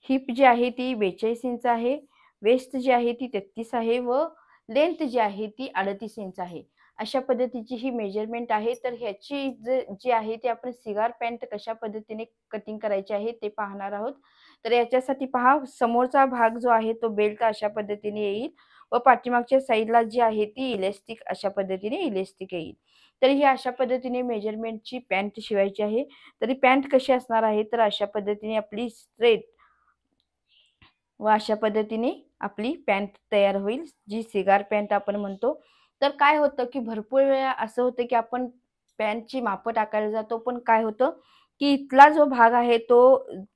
Heap जी आहे ती 42 inch आहे, वेस्ट जी आहे ती 33 आहे व लेंथ जी आहे ती 38 इंच आहे. अशा पद्धतीची ही मेजरमेंट आहे. तर ह्याची जी आहे ती आपण सिगार पॅन्ट कशा पद्धतीने कटिंग करायची आहे ते पाहणार आहोत. तर याच्यासाठी पहा, समोरचा भाग जो आहे तो बेल्ट अशा पद्धतीने येईल व पाठीमागच्या साईडला जी आहे ती इलास्टिक अशा पद्धतीने इलास्टिक येईल. तर ही अशा पद्धतीने मेजरमेंटची पॅन्ट शिवायची आहे. तरी पॅन्ट कशी असणार आहे, तर अशा पद्धतीने आपली स्ट्रेट व अशा पद्धतीने आपली पॅन्ट तयार होईल, जी सिगार पॅन्ट आपण म्हणतो. तर काय होतं, की भरपूर वेळा असं होतं, की आपण पॅन्टची मापं टाकायला जातो, पण काय होतं, की इथला जो भाग आहे तो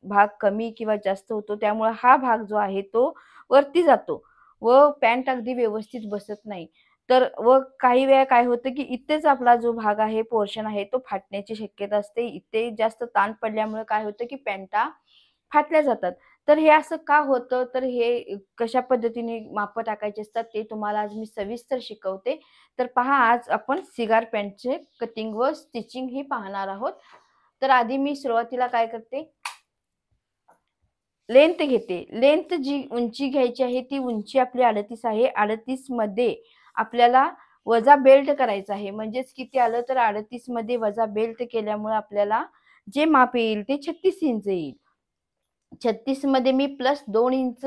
भाग कमी किंवा जास्त होतो. त्यामुळे हा भाग जो आहे तो वरती जातो व पॅन्ट अगदी व्यवस्थित बसत नाही. तर व काही वेळा काय होतं, की इथेच आपला जो भाग आहे, पोर्शन आहे तो फाटण्याची शक्यता असते. इथे जास्त ताण पडल्यामुळे काय होतं, की पॅन्टा फाटल्या जातात. तर हे असं का होतं? तर हे कशा पद्धतीने मापं टाकायची असतात ते तुम्हाला आज मी सविस्तर शिकवते. तर पहा, आज आपण सिगार पॅन्टचे कटिंग व स्टिचिंग ही पाहणार आहोत. तर आधी मी सुरुवातीला काय करते, लेंथ घेते. लेंथ जी उंची घ्यायची आहे ती उंची आपली 38 आहे. 38 मध्ये आपल्याला वजा बेल्ट करायचा आहे. म्हणजेच किती आलं, तर 38 मध्ये वजा बेल्ट केल्यामुळे आपल्याला जे माप येईल ते 36 इंच येईल. 36 मध्ये मी प्लस 2 इंच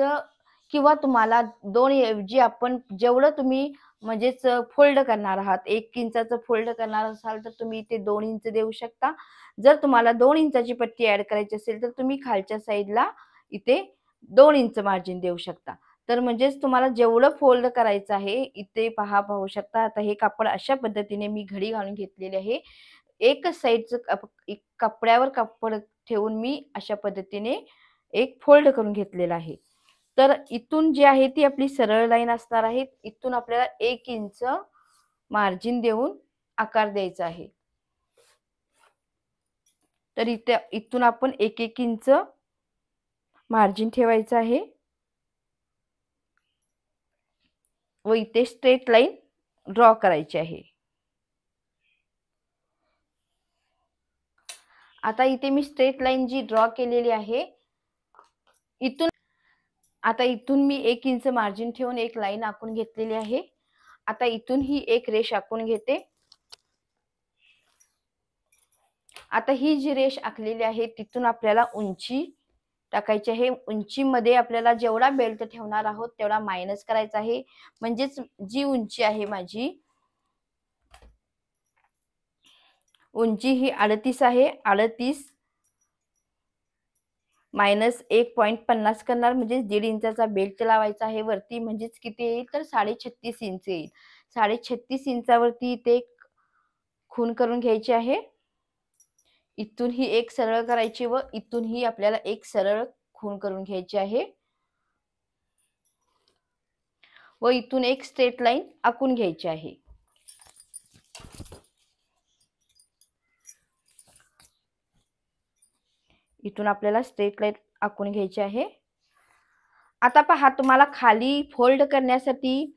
किंवा तुम्हाला 2 ऐवजी आपण जेवढं तुम्ही म्हणजेच फोल्ड करणार आहात, 1 इंचाचं फोल्ड करणार असाल तर तुम्ही इथे 2 इंच देऊ शकता. जर तुम्हाला 2 इंचाची पट्टी ॲड करायची असेल तर तुम्ही खालच्या साईडला इथे 2 इंच मार्जिन देऊ शकता. तर म्हणजेच तुम्हाला जेवढं फोल्ड करायचं आहे, इथे पाहू शकता. आता हे कापड अशा पद्धतीने मी घडी घालून घेतलेली आहे. एकच साईडचं कपड्यावर कापड ठेवून मी अशा पद्धतीने एक फोल्ड करून घेतलेला आहे. तर इथून जी आहे ती आपली सरळ लाईन असणार आहे. इथून आपल्याला 1 इंच मार्जिन देऊन आकार द्यायचा आहे. तर इथे इथून आपण 1-1 इंच मार्जिन ठेवायचं आहे व इथे स्ट्रेट लाईन ड्रॉ करायची आहे. आता इथे मी स्ट्रेट लाईन जी ड्रॉ केलेली आहे, इथून आता इथून मी 1 इंच मार्जिन ठेवून एक लाईन आखून घेतलेली आहे. आता इथून ही एक रेष आखून घेते. आता ही जी रेष आखलेली आहे तिथून आपल्याला उंची टाकायची आहे. उंचीमध्ये आपल्याला जेवढा बेल्ट ठेवणार आहोत तेवढा मायनस करायचा आहे. म्हणजेच जी उंची आहे माझी, उंची ही 38 आहे. 38 मायनस 1.50 करणार, म्हणजे 1.5 इंचाचा बेल्ट लावायचा आहे वरती. म्हणजेच किती येईल, तर 36.5 इंच येईल. 36.5 इंचावरती इथे एक खूण करून घ्यायची आहे. इथून ही एक सरळ करायची व इथून ही आपल्याला एक सरळ खूण करून घ्यायची आहे व इथून एक स्ट्रेट लाईन आखून घ्यायची आहे. इथून आपल्याला स्ट्रेट लाईन आखून घ्यायची आहे. आता पहा, तुम्हाला खाली फोल्ड करण्यासाठी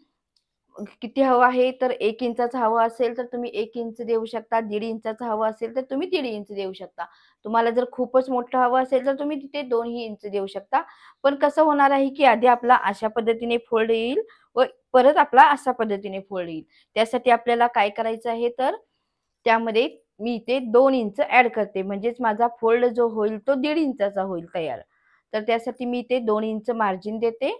किती हवं आहे, तर 1 इंचाचं हवं असेल तर तुम्ही 1 इंच देऊ शकता. 1.5 इंचाचं हवं असेल तर तुम्ही 1.5 इंच देऊ शकता. तुम्हाला जर खूपच मोठं हवं असेल तर तुम्ही तिथे 2ही इंच देऊ शकता. पण कसं होणार आहे, की आधी आपला अशा पद्धतीने फोल्ड येईल व परत आपला अशा पद्धतीने फोल्ड येईल. त्यासाठी आपल्याला काय करायचं आहे, तर त्यामध्ये मी इथे 2 इंच ॲड करते. म्हणजेच माझा फोल्ड जो होईल तो 1.5 इंचाचा होईल तयार. तर त्यासाठी मी इथे 2 इंच मार्जिन देते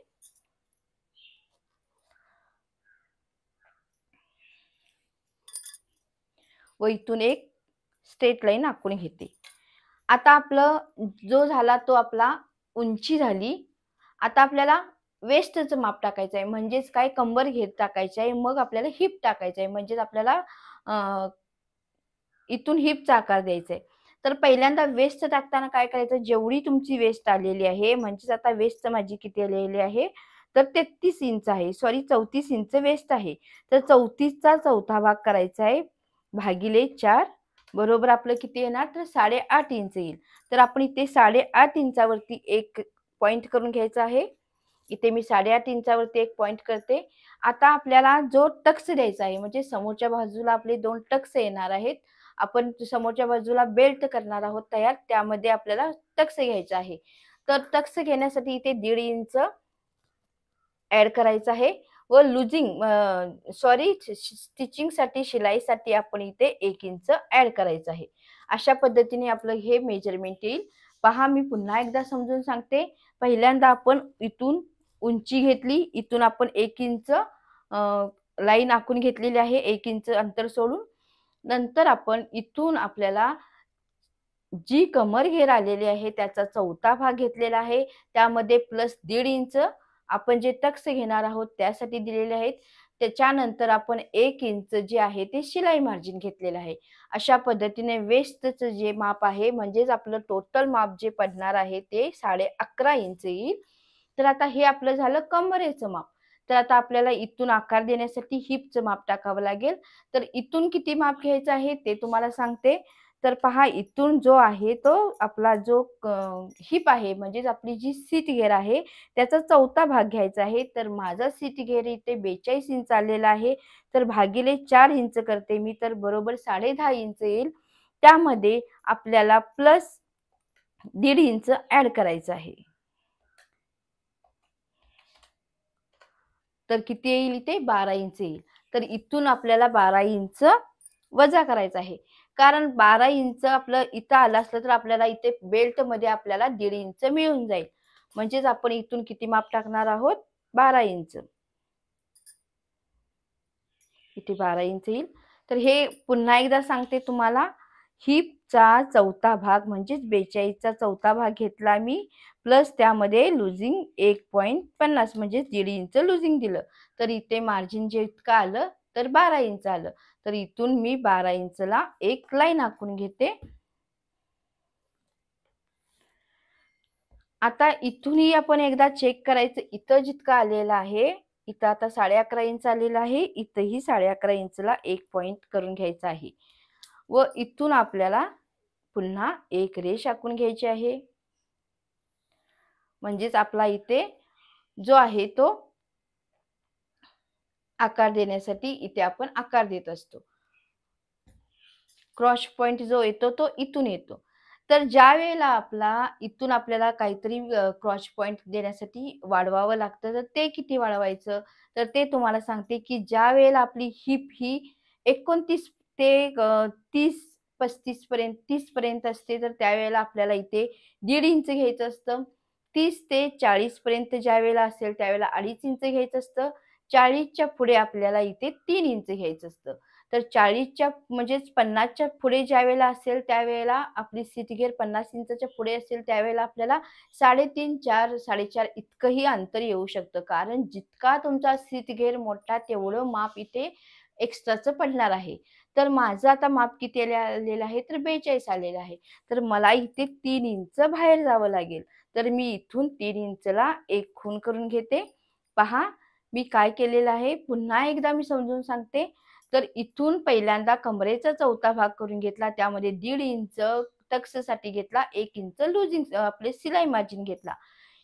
व इथून एक स्ट्रेट लाईन आखून घेते. आता आपलं जो झाला तो आपला उंची झाली. आता आपल्याला वेस्टचं माप टाकायचं आहे. म्हणजेच काय, कंबर घेर टाकायची आहे. मग आपल्याला हिप टाकायचं आहे. म्हणजेच आपल्याला इथून हिपचा आकार द्यायचा आहे. तर पहिल्यांदा वेस्ट टाकताना काय करायचं, जेवढी तुमची वेस्ट आलेली आहे, म्हणजेच आता वेस्ट माझी किती आलेली आहे, तर 33 इंच आहे. सॉरी, 34 इंच वेस्ट आहे. तर 34चा चौथा भाग करायचा आहे भागिले 4, बरोबर आपलं किती येणार, तर 8.5 इंच येईल. तर आपण इथे 8.5 इंचावरती एक पॉइंट करून घ्यायचा आहे. इथे मी 8.5 इंचावरती एक पॉइंट करते. आता आपल्याला जो टक्स द्यायचा आहे, म्हणजे समोरच्या बाजूला आपले 2 टक्स येणार आहेत. आपण समोरच्या बाजूला बेल्ट करणार आहोत तयार, त्यामध्ये आपल्याला टक्स घ्यायचा आहे. तर टक्स घेण्यासाठी इथे 1.5 इंच ऍड करायचं आहे व लुजिंग सॉरी स्टिचिंगसाठी शिलाईसाठी आपण इथे 1 इंच ऍड करायचं आहे. अशा पद्धतीने आपलं हे मेजरमेंट येईल. पहा मी पुन्हा एकदा समजून सांगते. पहिल्यांदा आपण इथून उंची घेतली, इथून आपण 1 इंच लाईन आखून घेतलेली आहे 1 इंच अंतर सोडून. नंतर आपण इथून आपल्याला जी कमर घेर आलेली आहे त्याचा 4था भाग घेतलेला आहे. त्यामध्ये प्लस 1.5 इंच आपण जे टक्स घेणार आहोत त्यासाठी दिलेले आहेत. त्याच्यानंतर आपण 1 इंच जे आहे ते शिलाई मार्जिन घेतलेलं आहे. अशा पद्धतीने वेस्टचं जे माप आहे म्हणजेच आपलं टोटल माप जे पडणार आहे ते 11.5 इंच येईल. तर आता हे आपलं झालं कमरेचं माप. तर आता आपल्याला इथून आकार देण्यासाठी हिपचं माप टाकावं लागेल. तर इथून किती माप घ्यायचं आहे ते तुम्हाला सांगते. तर पहा इथून जो आहे तो आपला जो हिप आहे म्हणजेच आपली जी सीट घेर आहे त्याचा 4था भाग घ्यायचा आहे. तर माझा सीट घेर इथे 42 इंच आलेला आहे. तर भागिले 4 इंच करते मी, तर बरोबर 10.5 इंच येईल. त्यामध्ये आपल्याला प्लस 1.5 इंच ऍड करायचं आहे. तर किती येईल इथे 12 इंच येईल. तर इथून आपल्याला 12 इंच वजा करायचं आहे. कारण 12 इंच आपलं इथं आलं असलं तर आपल्याला इथे बेल्ट मध्ये आपल्याला 1.5 इंच मिळून जाईल. म्हणजेच आपण इथून किती माप टाकणार आहोत 12 इंच. इथे 12 इंच येईल. तर हे पुन्हा एकदा सांगते तुम्हाला. हिपचा 4था भाग म्हणजेच 42 चा 4था भाग घेतला मी प्लस त्यामध्ये लुजिंग 1.50 म्हणजेच 1.5 इंच लुजिंग दिलं. तर इथे मार्जिन जे इतकं आलं तर 12 इंच आलं. तर इथून मी 12 इंचला एक लाईन आखून घेते. आता इथूनही आपण एकदा चेक करायचं. इथं जितकं आलेलं आहे इथं आता 11.5 इंच आलेलं आहे. इथंही 11.5 इंचला एक पॉइंट करून घ्यायचा आहे व इथून आपल्याला पुन्हा एक रेष आखून घ्यायची आहे. म्हणजेच आपला इथे जो आहे तो आकार देण्यासाठी इथे आपण आकार देत असतो. क्रॉस पॉइंट जो येतो तो इथून येतो. तर ज्या वेळेला आपला इथून आपल्याला काहीतरी क्रॉस पॉइंट देण्यासाठी वाढवावं लागतं. तर ते किती वाढवायचं तर ते तुम्हाला सांगते की ज्या वेळेला आपली हिप ही 29 ते 30-35 पर्यंत 30 पर्यंत असते तर त्यावेळेला आपल्याला इथे 1.5 इंच घ्यायचं असतं. 30 ते 40 पर्यंत ज्या वेळेला असेल त्यावेळेला 2.5 इंच घ्यायचं असतं. 40च्या पुढे आपल्याला इथे 3 इंच घ्यायचं असतं. तर 40च्या म्हणजेच 50च्या पुढे ज्यावेळेला असेल त्यावेळेला आपली सीट घेर 50 इंचच्या पुढे असेल त्यावेळेला आपल्याला 3.5, 4, 4.5 इतकंही अंतर येऊ शकतं. कारण जितका तुमचा सीट घेर मोठा तेवढं माप इथे एक्स्ट्राचं पडणार आहे. तर माझं आता माप किती आलेलं आहे तर 42 आलेलं आहे. तर मला इथे 3 इंच बाहेर जावं लागेल. तर मी इथून 3 इंचला एक खूण करून घेते. पहा मी काय केलेलं आहे पुन्हा एकदा मी समजून सांगते. तर इथून पहिल्यांदा कमरेचा 4था भाग करून घेतला. त्यामध्ये 1.5 इंच टक्ससाठी घेतला. 1 इंच लुजिंग आपले शिलाई मार्जिन घेतला.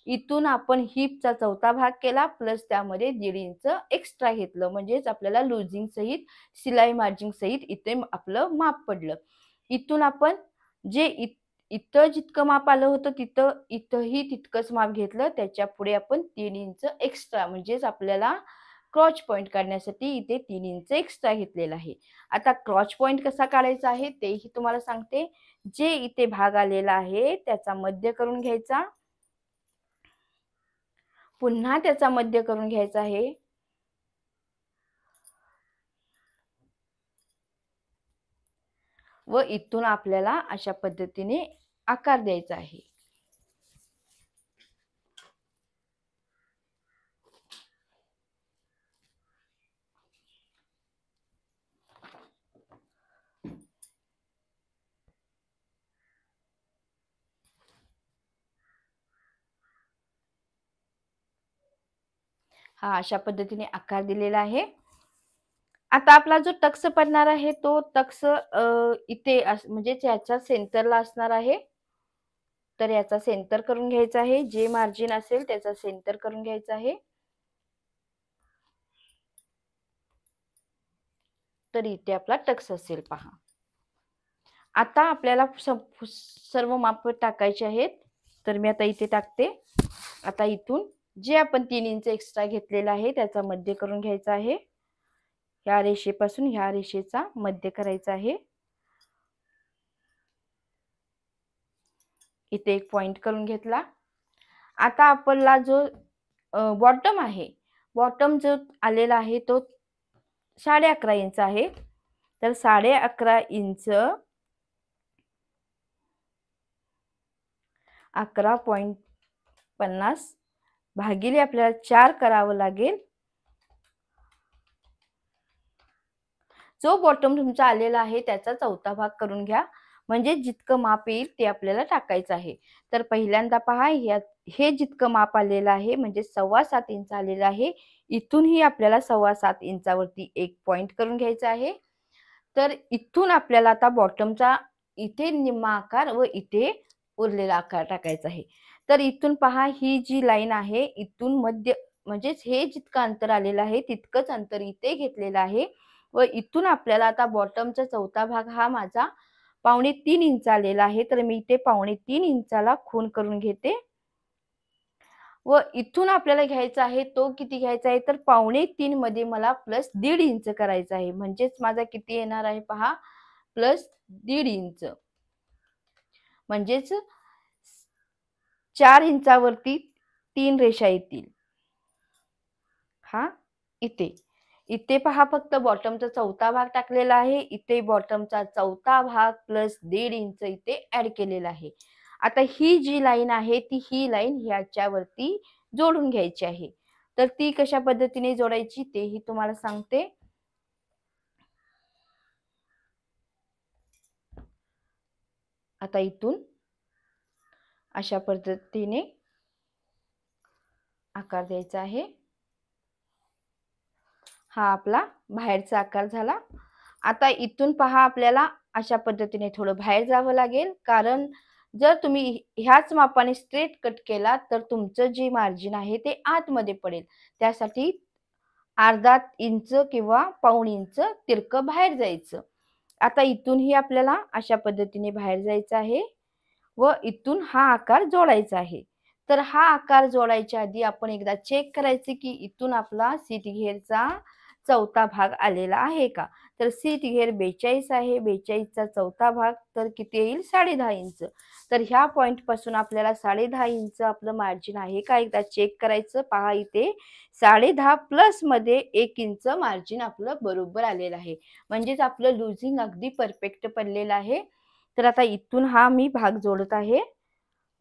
इथून आपण हिपचा 4था भाग केला प्लस त्यामध्ये 1.5 इंच एक्स्ट्रा घेतलं. म्हणजेच आपल्याला लुजिंग सहित शिलाई मार्जिन सहित इथे आपलं माप पडलं. इथून आपण जे इथं जितकं माप आलं होतं तिथं इथंही तितकंच माप घेतलं. त्याच्या पुढे आपण 3 इंच एक्स्ट्रा म्हणजेच आपल्याला क्रॉच पॉइंट काढण्यासाठी इथे 3 इंच एक्स्ट्रा घेतलेला आहे. आता क्रॉच पॉइंट कसा काढायचा आहे तेही तुम्हाला सांगते. जे इथे भाग आलेला आहे त्याचा मध्य करून घ्यायचा. पुन्हा त्याचा मध्य करून घ्यायचा आहे. व इथून आपल्याला अशा पद्धतीने आकार द्यायचा आहे. हा अशा पद्धतीने आकार दिलेला आहे. आता आपला जो टक्स पडणार आहे तो टक्स इथे म्हणजे याच्या सेंटरला असणार आहे. तर याचा सेंटर करून घ्यायचा आहे. जे मार्जिन असेल त्याचा सेंटर करून घ्यायचा आहे. तर इथे आपला टक्स असेल पहा. आता आपल्याला सर्व माप टाकायचे आहेत. तर मी आता इथे टाकते. आता इथून जे आपण 3 इंच एक्स्ट्रा घेतलेला आहे त्याचा मध्य करून घ्यायचा आहे. ह्या रेषेपासून ह्या रेषेचा मध्य करायचा आहे. इथे एक पॉइंट करून घेतला. आता आपला जो बॉटम आहे, बॉटम जो आलेला आहे तो 11.5 इंच आहे. तर 11.5 इंच 11.50 भागिले आपल्याला 4 करावं लागेल. जो बॉटम तुमचा आलेला आहे त्याचा चौथा भाग करून घ्या, म्हणजे जितकं माप येईल ते आपल्याला टाकायचं आहे. तर पहिल्यांदा पहा, हे जितकं माप आलेलं आहे म्हणजे 7.25 इंच आलेलं आहे. इथूनही आपल्याला 7.25 इंचावरती एक पॉइंट करून घ्यायचा आहे. तर इथून आपल्याला आता बॉटमचा इथे निम्मा आकार व इथे उरलेला आकार टाकायचा आहे. तर इथून पहा, ही जी लाईन आहे इथून मध्य म्हणजेच हे जितकं अंतर आलेलं आहे तितकंच अंतर इथे घेतलेलं आहे. व इथून आपल्याला आता बॉटमचा चौथा भाग हा माझा 2.25 इंच आलेला आहे. तर मी इथे 2.25 इंचाला खूण करून घेते. व इथून आपल्याला घ्यायचा आहे तो किती घ्यायचा आहे, तर 2.25 मध्ये मला प्लस 1.5 इंच करायचा आहे. म्हणजेच माझा किती येणार आहे पहा, प्लस 1.5 इंच. म्हणजेच 4 इंचावरती 3 रेषा येतील. हा इथे इथे पहा, फक्त बॉटमचा चौथा भाग टाकलेला आहे. इथे बॉटमचा चौथा भाग प्लस 1.5 इंच इथे ऍड केलेला आहे. आता ही जी लाईन आहे ती ही लाईन ह्याच्यावरती जोडून घ्यायची आहे. तर ती कशा पद्धतीने जोडायची तेही तुम्हाला सांगते. आता इथून अशा पद्धतीने आकार द्यायचा आहे. हा आपला बाहेरचा आकार झाला. आता इथून पहा, आपल्याला अशा पद्धतीने थोडं बाहेर जावं लागेल, कारण जर तुम्ही ह्याच मापाने स्ट्रेट कट केला तर तुमचं जे मार्जिन आहे ते आतमध्ये पडेल. त्यासाठी अर्धा इंच किंवा 1.25 इंच तिरकं बाहेर जायचं. आता इथूनही आपल्याला अशा पद्धतीने बाहेर जायचं आहे व इथून हा आकार जोडायचा आहे. तर हा आकार जोडायच्या आधी आपण एकदा चेक करायचे की इथून आपला सीट घेरचा चौथा भाग आलेला आहे का. तर सीट घेर 42 आहे. 42चा चौथा भाग तर किती येईल, 10.5 इंच. तर ह्या पॉइंट पासून आपल्याला 10.5 इंच आपलं मार्जिन आहे का एकदा चेक करायचं. पहा, इथे 10.5 प्लस मध्ये 1 इंच मार्जिन आपलं बरोबर आलेलं आहे. म्हणजेच आपलं लुजिंग अगदी परफेक्ट पडलेलं आहे. तर आता इथून हा मी भाग जोडत आहे.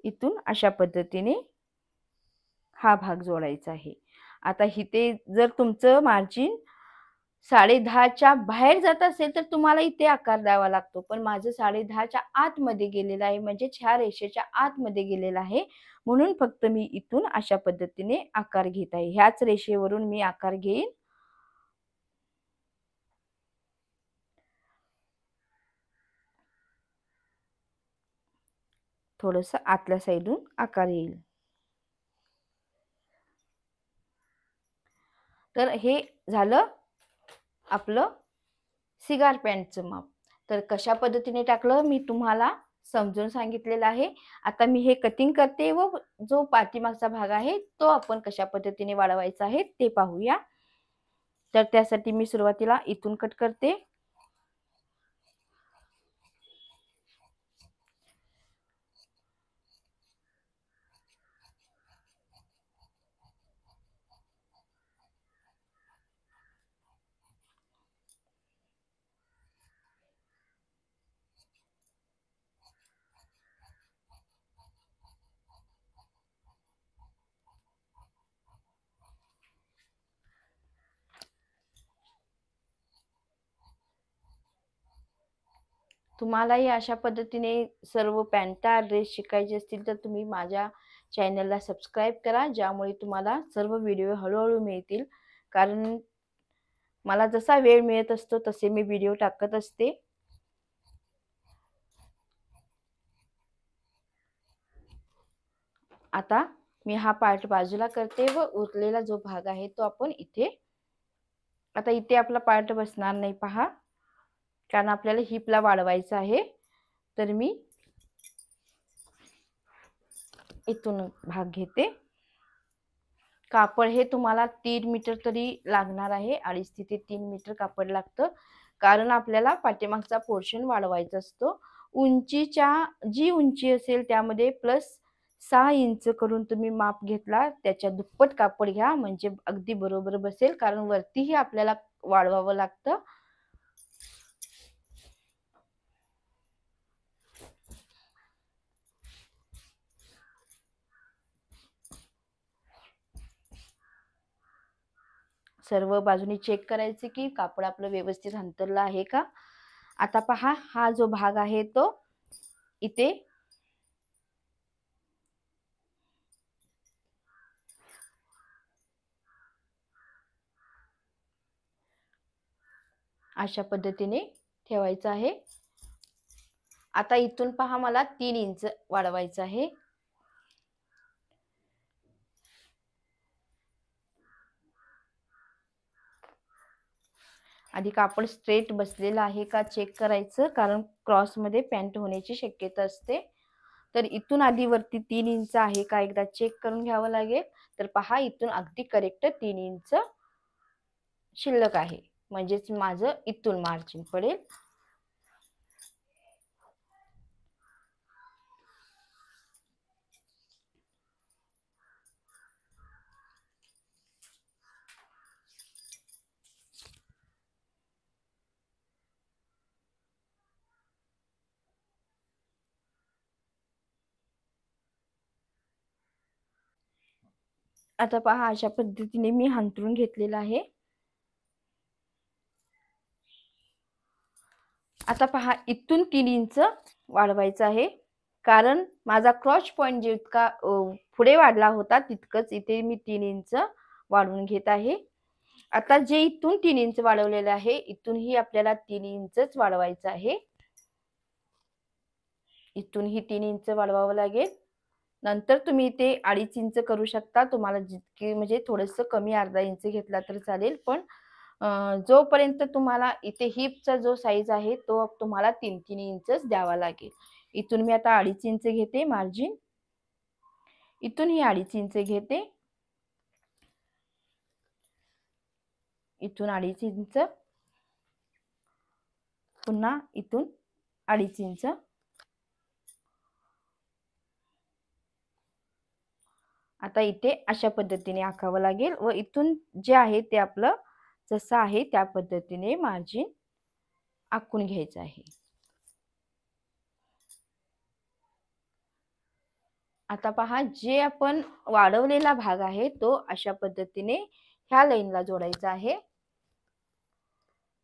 इथून अशा पद्धतीने हा भाग जोडायचा आहे. आता इथे जर तुमचं मार्जिन 10.5च्या बाहेर जात असेल तर तुम्हाला इथे आकार द्यावा लागतो. पण माझं 10.5च्या आतमध्ये गेलेलं आहे, म्हणजे ह्या रेषेच्या आतमध्ये गेलेलं आहे. म्हणून फक्त मी इथून अशा पद्धतीने आकार घेत आहे. ह्याच रेषेवरून मी आकार घेईन. थोडंसं आतल्या साईडून आकार येईल. तर हे झालं आपलं सिगार पॅन्टचं माप. तर कशा पद्धतीने टाकलं मी तुम्हाला समजून सांगितलेलं आहे. आता मी हे कटिंग करते व जो पाठीमागचा भाग आहे तो आपण कशा पद्धतीने वाढवायचा आहे ते पाहूया. तर त्यासाठी मी सुरुवातीला इथून कट करते. तुम्हालाही अशा पद्धतीने सर्व पॅन्टा ड्रेस शिकायचे असतील तर तुम्ही माझ्या चॅनलला सबस्क्राईब करा, ज्यामुळे तुम्हाला सर्व व्हिडिओ हळूहळू मिळतील. कारण मला जसा वेळ मिळत असतो तसे मी व्हिडिओ टाकत असते. आता मी हा पार्ट बाजूला करते व उरलेला जो भाग आहे तो आपण इथे, आता इथे आपला पार्ट बसणार नाही पहा, कारण आपल्याला हिपला वाढवायचं आहे. तर मी इथून भाग घेते. कापड हे तुम्हाला 3 मीटर तरी लागणार आहे. 2.5 ते 3 मीटर कापड लागतं, कारण आपल्याला पाठीमागचा पोर्शन वाढवायचा असतो. उंचीच्या जी उंची असेल त्यामध्ये प्लस 6 इंच करून तुम्ही माप घेतला, त्याच्या दुप्पट कापड घ्या म्हणजे अगदी बरोबर बसेल, कारण वरतीही आपल्याला वाढवावं लागतं. सर्व बाजूनी चेक करायचे की कापड आपलं व्यवस्थित अंतरलं आहे का. आता पहा, हा जो भाग आहे तो इथे अशा पद्धतीने ठेवायचा आहे. आता इथून पहा, मला 3 इंच वाढवायचं आहे. आधी कापड स्ट्रेट बसलेलं आहे का चेक करायचं, कारण क्रॉसमध्ये पॅन्ट होण्याची शक्यता असते. तर इथून आधी वरती 3 इंच आहे का एकदा चेक करून घ्यावं लागेल. तर पहा, इथून अगदी करेक्ट 3 इंच शिल्लक आहे, म्हणजेच माझं इथून मार्जिन पडेल. आता पहा, अशा पद्धतीने मी अंथरून घेतलेलं आहे. आता पहा, इथून 3 इंच वाढवायचं आहे, कारण माझा क्रॉच पॉइंट जितका पुढे वाढला होता तितकंच इथे मी 3 इंच वाढवून घेत आहे. आता जे इथून 3 इंच वाढवलेलं आहे, इथूनही आपल्याला 3 इंचच वाढवायचं आहे. इथूनही 3 इंच वाढवावं लागेल. नंतर तुम्ही इथे 2.5 इंच करू शकता. तुम्हाला जितकी म्हणजे थोडंसं कमी अर्धा इंच घेतला तर चालेल, पण जोपर्यंत तुम्हाला इथे हिपचा जो साईज आहे तो तुम्हाला 3-3 इंचच द्यावा लागेल. इथून मी आता 2.5 इंच घेते मार्जिन. इथून ही 2.5 इंच घेते. इथून 2.5 इंच, पुन्हा इथून 2.5 इंच. आता इथे अशा पद्धतीने आखावं लागेल व इथून जे आहे ते आपलं जसं आहे त्या पद्धतीने मार्जिन आखून घ्यायचं आहे. आता पहा, जे आपण वाढवलेला भाग आहे तो अशा पद्धतीने ह्या लाईनला जोडायचा आहे.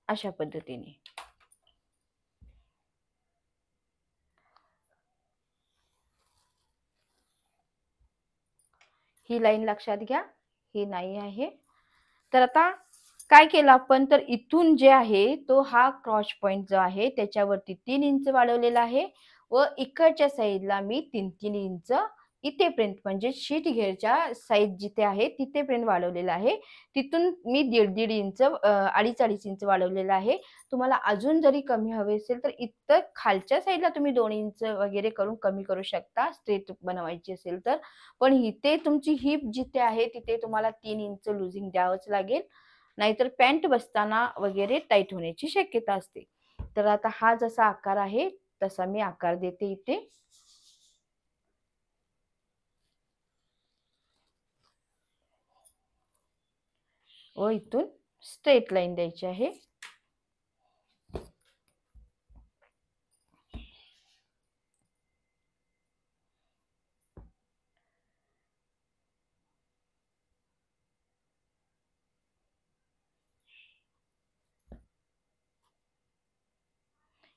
अशा पद्धतीने ही लाईन लक्षात घ्या, ही नाही आहे. तर आता काय केलं आपण, तर इथून जे आहे तो हा क्रॉस पॉइंट जो आहे त्याच्यावरती 3 इंच वाढवलेला आहे व इकडच्या साईडला मी 3-3 इंच इथेपर्यंत म्हणजे शीट घेरच्या साईज जिथे आहे तिथेपर्यंत वाढवलेलं आहे. तिथून मी 1.5-1.5 इंच 2.5-2.5 इंच वाढवलेलं आहे. तुम्हाला अजून जरी कमी हवे असेल तर इथं खालच्या साईडला तुम्ही 2 इंच वगैरे करून कमी करू शकता, स्ट्रेट बनवायची असेल तर. पण इथे तुमची हिप जिथे आहे तिथे तुम्हाला 3 इंच लुजिंग द्यावंच लागेल, नाहीतर पॅन्ट बसताना वगैरे टाईट होण्याची शक्यता असते. तर आता हा जसा आकार आहे तसा मी आकार देते इथे. व इथून स्ट्रेट लाईन द्यायची आहे.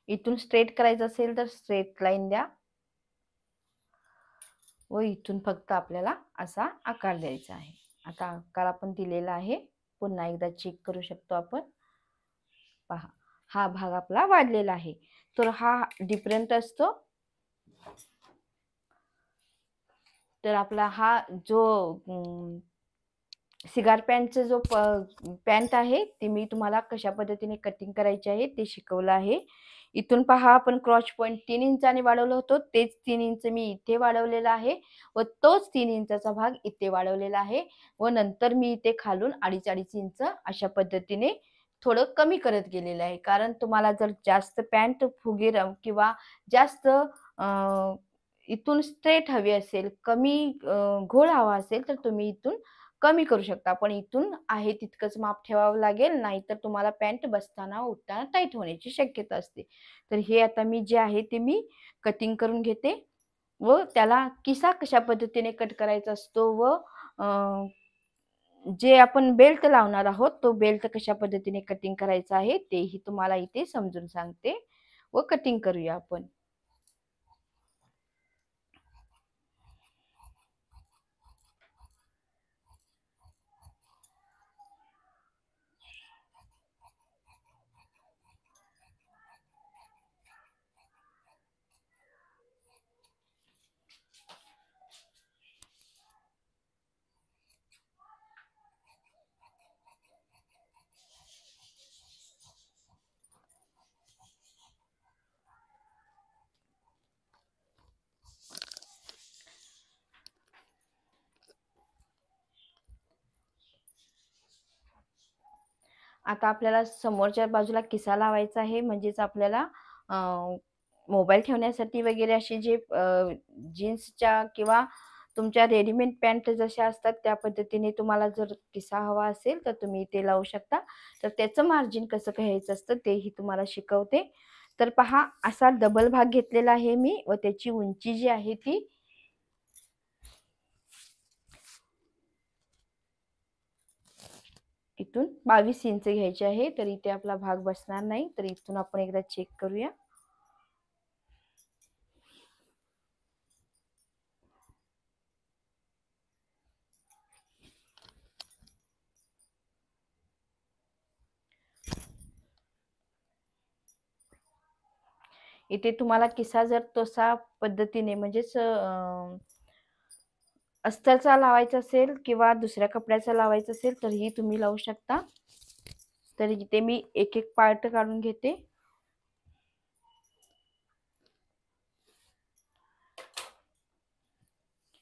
इथून स्ट्रेट करायचं असेल तर स्ट्रेट लाईन द्या व इथून फक्त आपल्याला असा आकार द्यायचा आहे. आता आकार आपण दिलेला आहे, पुन्हा एकदा चेक करू शकतो आपण. पहा, हा भाग आपला वाढलेला आहे, तर हा डिफरंट असतो. तर आपला हा जो सिगार पॅन्टचा जो पॅन्ट आहे ते मी तुम्हाला कशा पद्धतीने कटिंग करायची आहे ते शिकवलं आहे. इथून पहा आपण क्रॉस पॉईंट 3 इंचाने वाढवलं होतं, तेच 3 इंच मी इथे वाढवलेला आहे व तोच 3 इंचाचा भाग इथे वाढवलेला आहे व नंतर मी इथे खालून 2.5 इंच अशा पद्धतीने थोडं कमी करत गेलेलं आहे. कारण तुम्हाला जर जास्त पॅन्ट फुगीर किंवा जास्त इथून स्ट्रेट हवी असेल, कमी घोळ हवा असेल, तर तुम्ही इथून कमी करू शकता. पण इथून आहे तितकंच माप ठेवावं लागेल, नाहीतर तुम्हाला पॅन्ट बसताना, उठताना टाईट होण्याची शक्यता असते. तर हे आता मी जे आहे ते मी कटिंग करून घेते व त्याला किसा कशा पद्धतीने कट करायचा असतो व जे आपण बेल्ट लावणार आहोत, तो बेल्ट कशा पद्धतीने कटिंग करायचा आहे, तेही तुम्हाला इथे समजून सांगते व कटिंग करूया आपण. आता आपल्याला समोरच्या बाजूला किसा लावायचा आहे, म्हणजेच आपल्याला मोबाईल ठेवण्यासाठी वगैरे असे जे जीन्सच्या किंवा तुमच्या रेडीमेड पॅन्ट जशा असतात त्या पद्धतीने तुम्हाला जर किसा हवा असेल तर तुम्ही ते लावू शकता. तर त्याचं मार्जिन कसं घ्यायचं असतं तेही तुम्हाला शिकवते. तर पहा, असा डबल भाग घेतलेला आहे मी व त्याची उंची जी आहे ती इथून 22 इंच घ्यायची आहे. तर इथे आपला भाग बसणार नाही, तर इथून आपण एकदा चेक करूया. इथे तुम्हाला किसा जर तसा पद्धतीने म्हणजेच अस्तरचा लावायचा असेल किंवा दुसऱ्या कपड्याचा लावायचा असेल तरीही तुम्ही लावू शकता. तर इथे मी एक एक पार्ट काढून घेते.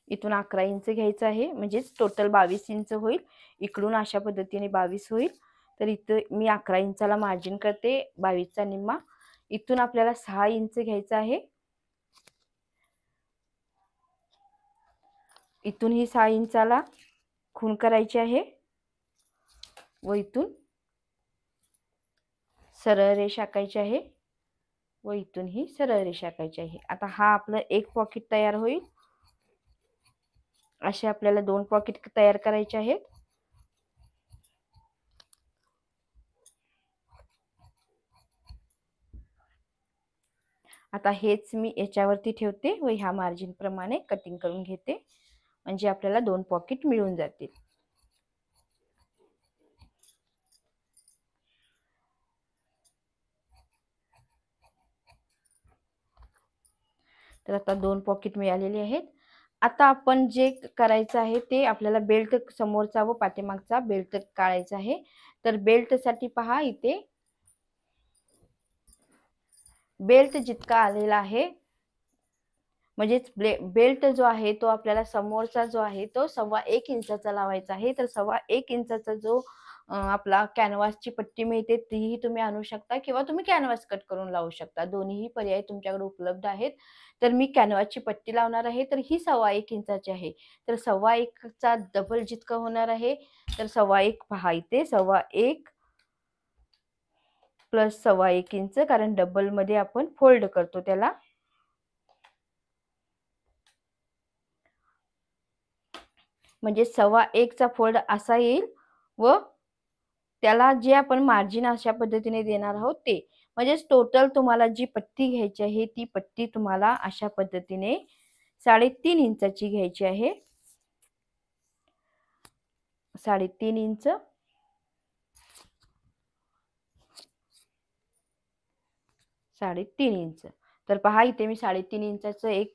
इथून 11 इंच घ्यायचं आहे, म्हणजेच टोटल 22 इंच होईल. इकडून अशा पद्धतीने 22 होईल. तर इथं मी 11 इंचाला मार्जिन करते, 22चा निम्मा. इथून आपल्याला 6 इंच घ्यायचं आहे. इथून ही 6 इंचाला खूण करायची आहे व इथून सरळ रेष आखायची आहे व इथून ही सरळ रेष आखायची आहे. आता हा आपलं एक पॉकेट तयार होईल. असे आपल्याला 2 पॉकेट तयार करायचे आहेत. आता हेच मी याच्यावरती ठेवते व ह्या मार्जिन प्रमाणे कटिंग करून घेते, म्हणजे आपल्याला 2 पॉकेट मिळून जातील. तर आता 2 पॉकेट मिळालेले आहेत. आता आपण जे करायचं आहे ते आपल्याला बेल्ट समोरचा व पाठीमागचा बेल्ट काढायचा आहे. तर बेल्टसाठी पहा, इथे बेल्ट जितका आलेला आहे, म्हणजेच बेल्ट जो आहे तो आपल्याला समोरचा जो आहे तो 1.25 इंचाचा लावायचा आहे. तर 1.25 इंचाचा जो आपला कॅनव्हासची पट्टी मिळते तीही तुम्ही आणू शकता किंवा तुम्ही कॅनव्हास कट करून लावू शकता. दोन्ही पर्याय तुमच्याकडे उपलब्ध आहेत. तर मी कॅनव्हासची पट्टी लावणार आहे, तर ही 1.25 इंचाची आहे. तर 1.25 चा डबल जितकं होणार आहे, तर 1.25 पहा इथे 1.25 प्लस 1.25 इंच, कारण डबल मध्ये आपण फोल्ड करतो त्याला. म्हणजे 1.25 चा फोल्ड असा येईल व त्याला जे आपण मार्जिन अशा पद्धतीने देणार आहोत ते, म्हणजेच टोटल तुम्हाला जी पट्टी घ्यायची आहे ती पट्टी तुम्हाला अशा पद्धतीने 3.5 इंचाची घ्यायची आहे. 3.5 इंच, 3.5 इंच. तर पहा, इथे मी 3.5 इंचाचं एक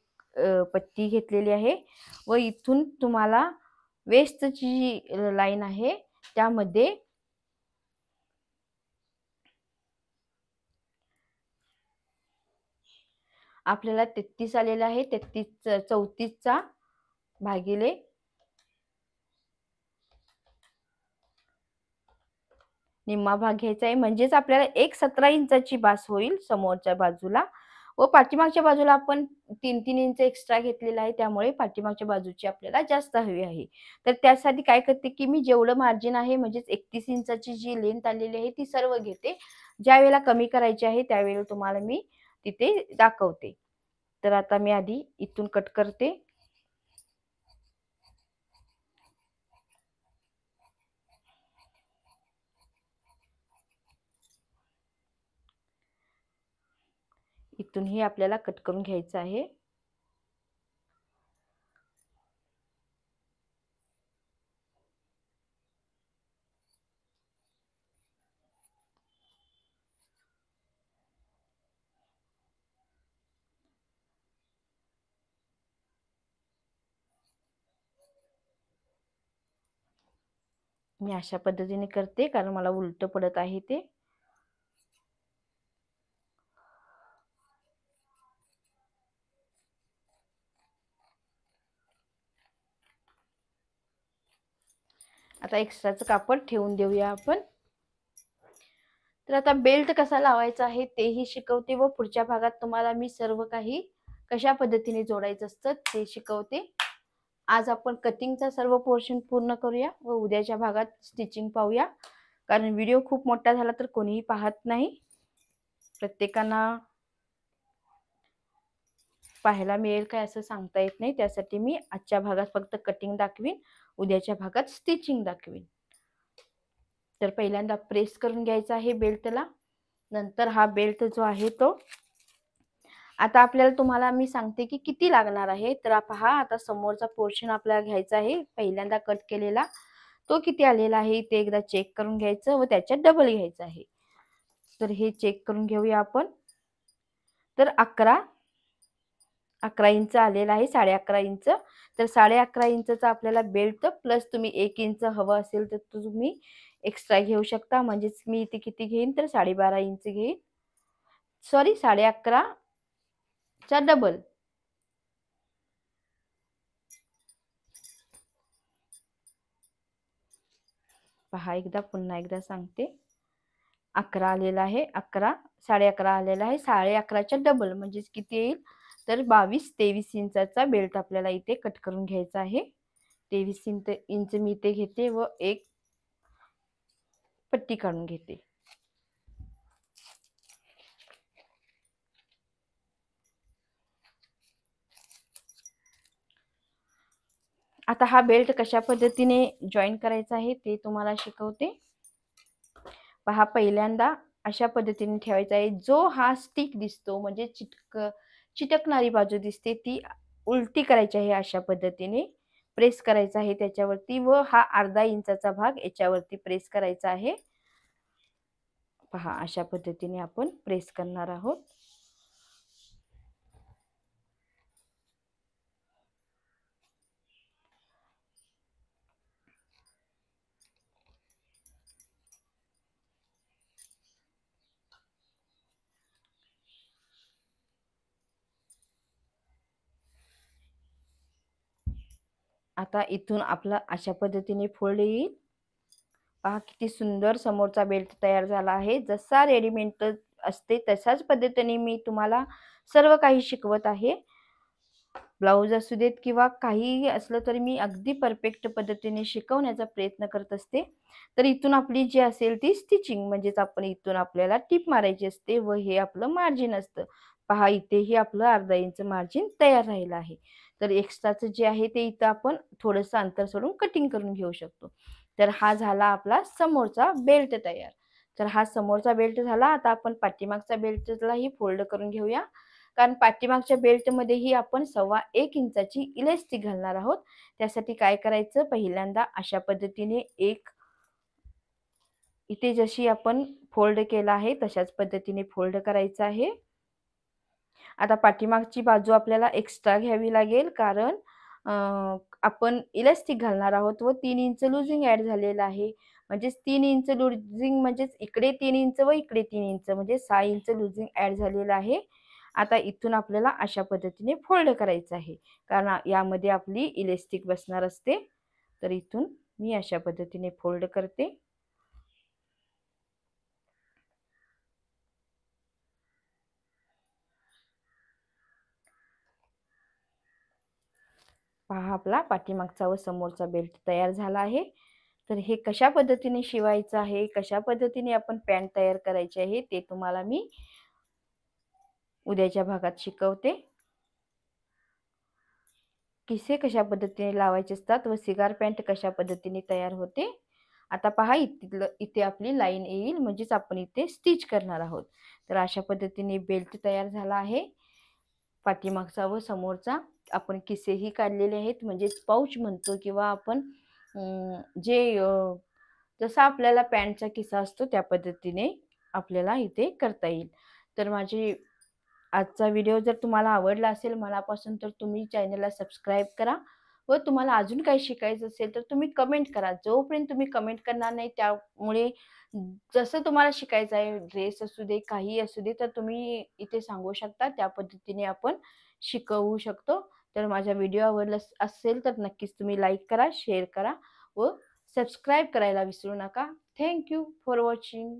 पट्टी घेतलेली आहे व इथून तुम्हाला वेस्टची जी लाईन आहे त्यामध्ये आपल्याला 33 आलेला आहे. 34चा भागिले निम्मा भाग घ्यायचा आहे, म्हणजेच आपल्याला एक 17 इंचाची बास होईल समोरच्या बाजूला व पाठीमागच्या बाजूला आपण 3-3 इंच एक्स्ट्रा घेतलेला आहे, त्यामुळे पाठीमागच्या बाजूची आपल्याला जास्त हवी आहे. तर त्यासाठी काय करते की मी जेवढं मार्जिन आहे म्हणजेच 31 इंचाची जी लेंथ आलेली आहे ती सर्व घेते. ज्या वेळेला कमी करायची आहे त्यावेळेला तुम्हाला मी तिथे दाखवते. तर आता मी आधी इथून कट करते. इथूनही आपल्याला कट करून घ्यायचं आहे. मी अशा पद्धतीने करते कारण मला उलट पडत आहे ते. आता एक्स्ट्राचं कापड ठेवून देऊया आपण. तर आता बेल्ट कसा लावायचा आहे तेही शिकवते व पुढच्या भागात तुम्हाला मी सर्व काही कशा पद्धतीने जोडायचं असतं ते शिकवते. आज आपण कटिंगचा सर्व पोर्शन पूर्ण करूया व उद्याच्या भागात स्टिचिंग पाहूया. कारण व्हिडिओ खूप मोठा झाला तर कोणीही पाहत नाही, प्रत्येकांना पाहायला मिळेल काय असं सांगता येत नाही. त्यासाठी मी आजच्या भागात फक्त कटिंग दाखवीन, उद्याच्या भागात स्टिचिंग दाखवीन. तर पहिल्यांदा प्रेस करून घ्यायचा आहे बेल्टला. नंतर हा बेल्ट जो आहे तो आता आपल्याला तुम्हाला मी सांगते की किती लागणार आहे. तर पहा, आता समोरचा पोर्शन आपल्याला घ्यायचा आहे पहिल्यांदा कट केलेला, तो किती आलेला आहे ते एकदा चेक करून घ्यायचं व त्याच्यात डबल घ्यायचं आहे. तर हे चेक करून घेऊया आपण. तर 11 इंच आलेला आहे, 11.5 इंच. तर 11.5 इंचचा आपल्याला बेल्ट प्लस तुम्ही 1 इंच हवं असेल तर तुम्ही एक्स्ट्रा घेऊ शकता. म्हणजेच मी इथे किती घेईन तर 12.5 इंच घेईन, सॉरी 11.5 चा डबल. पहा, पुन्हा एकदा सांगते. 11 आलेला आहे, 11.5 आलेला आहे, 11.5च्या डबल म्हणजेच किती येईल तर 22-23 इंचाचा बेल्ट आपल्याला इथे कट करून घ्यायचा आहे. 23 इंच मी इथे घेते व एक पट्टी काढून घेते. आता हा बेल्ट कशा पद्धतीने जॉईन करायचा आहे ते तुम्हाला शिकवते. पहा, पहिल्यांदा अशा पद्धतीने ठेवायचा आहे. जो हा स्टिक दिसतो म्हणजे चिटकणारी बाजू दिसते ती उलटी करायची आहे. अशा पद्धतीने प्रेस करायचा आहे त्याच्यावरती व हा 1/2 इंचाचा भाग याच्यावरती प्रेस करायचा आहे. पहा, अशा पद्धतीने आपण प्रेस करणार आहोत. आता इथून आपला अशा पद्धतीने फोल्ड येईल. पहा, किती सुंदर समोरचा बेल्ट तयार झाला आहे. जसा रेडीमेड असते तशाच पद्धतीने मी तुम्हाला सर्व काही शिकवत आहे. ब्लाऊज असू देत किंवा काहीही असलं तरी मी अगदी परफेक्ट पद्धतीने शिकवण्याचा प्रयत्न करत असते. तर इथून आपली जी असेल ती स्टिचिंग म्हणजेच आपण इथून आपल्याला टिप मारायची असते व हे आपलं मार्जिन असतं. पहा, इथेही आपलं 1/2 इंच मार्जिन तयार राहिलं आहे. तर एक्स्ट्राचं जे आहे ते इथं आपण थोडंसं अंतर सोडून कटिंग करून घेऊ शकतो. तर हा झाला आपला समोरचा बेल्ट तयार. तर हा समोरचा बेल्ट झाला. आता आपण पाठीमागचा बेल्टलाही फोल्ड करून घेऊया. कारण पाठीमागच्या बेल्टमध्येही आपण 1.25 इंचाची इलास्टिक घालणार आहोत. त्यासाठी काय करायचं, पहिल्यांदा अशा पद्धतीने इथे जशी आपण फोल्ड केला आहे तशाच पद्धतीने फोल्ड करायचं आहे. आता पाठीमागची बाजू आपल्याला एक्स्ट्रा घ्यावी लागेल कारण आपण इलास्टिक घालणार आहोत व 3 इंच लुजिंग ऍड झालेलं आहे. म्हणजेच 3 इंच लुजिंग म्हणजेच इकडे 3 इंच व इकडे 3 इंच म्हणजे 6 इंच लुजिंग ऍड झालेलं आहे. आता इथून आपल्याला अशा पद्धतीने फोल्ड करायचं आहे, कारण यामध्ये आपली इलास्टिक बसणार असते. तर इथून मी अशा पद्धतीने फोल्ड करते. पहा आपला पाठीमागचा व समोरचा बेल्ट तयार झाला आहे. तर हे कशा पद्धतीने शिवायचं आहे, कशा पद्धतीने आपण पॅन्ट तयार करायची आहे ते तुम्हाला मी उद्याच्या भागात शिकवते. किसे कशा पद्धतीने लावायचे असतात व सिगार पॅन्ट कशा पद्धतीने तयार होते. आता पहा इथे आपली लाईन येईल, म्हणजेच आपण इथे स्टिच करणार आहोत. तर अशा पद्धतीने बेल्ट तयार झाला आहे. पाठीमागचा व समोरचा आपण किसेही काढलेले आहेत, म्हणजेच पाऊच म्हणतो किंवा आपण जसा आपल्याला पॅन्टचा किस्सा असतो त्या पद्धतीने आपल्याला इथे करता येईल. तर माझी आजचा व्हिडिओ जर तुम्हाला आवडला असेल मनापासून, तर तुम्ही चॅनलला सबस्क्राईब करा व तुम्हाला अजून काही शिकायचं असेल तर तुम्ही कमेंट करा. जोपर्यंत तुम्ही कमेंट करणार नाही, त्यामुळे जसं तुम्हाला शिकायचं आहे, ड्रेस असू दे, काही असू दे, तर तुम्ही इथे सांगू शकता. त्या पद्धतीने आपण शिकवू शकतो. तर माझा व्हिडिओ आवडला असेल तर नक्कीच तुम्ही लाईक करा, शेअर करा व सबस्क्राईब करायला विसरू नका. Thank you for watching.